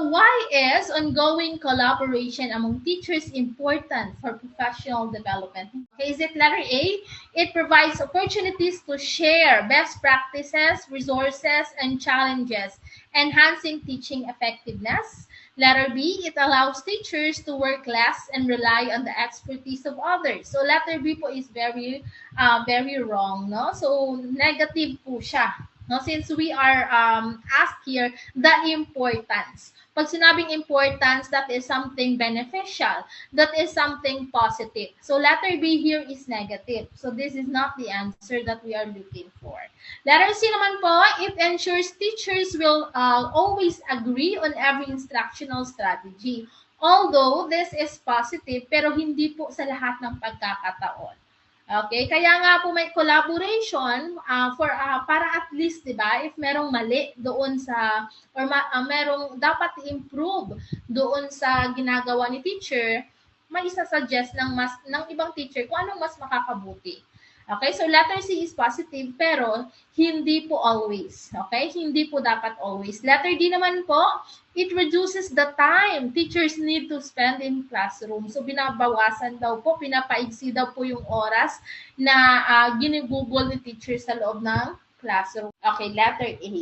So why is ongoing collaboration among teachers important for professional development? Okay, is it letter A? It provides opportunities to share best practices, resources, and challenges, enhancing teaching effectiveness. Letter B, it allows teachers to work less and rely on the expertise of others. So letter B po is very wrong, no? So negative po siya. No, since we are asked here the importance. Pag sinabing importance, that is something beneficial. That is something positive. So letter B here is negative. So this is not the answer that we are looking for. Letter C naman po, it ensures teachers will always agree on every instructional strategy. Although this is positive, pero hindi po sa lahat ng pagkakataon. Okay, kaya nga po may collaboration para at least 'di ba, if merong mali doon sa merong dapat i-improve doon sa ginagawa ni teacher, may isa-suggest ng ibang teacher kung anong mas makakabuti. Okay, so letter C is positive pero hindi po always. Okay, hindi po dapat always. Letter D naman po, it reduces the time teachers need to spend in classroom. So binabawasan daw po, pinapaigsi daw po yung oras na ginugugol ni teacher sa loob ng classroom. Okay, letter A.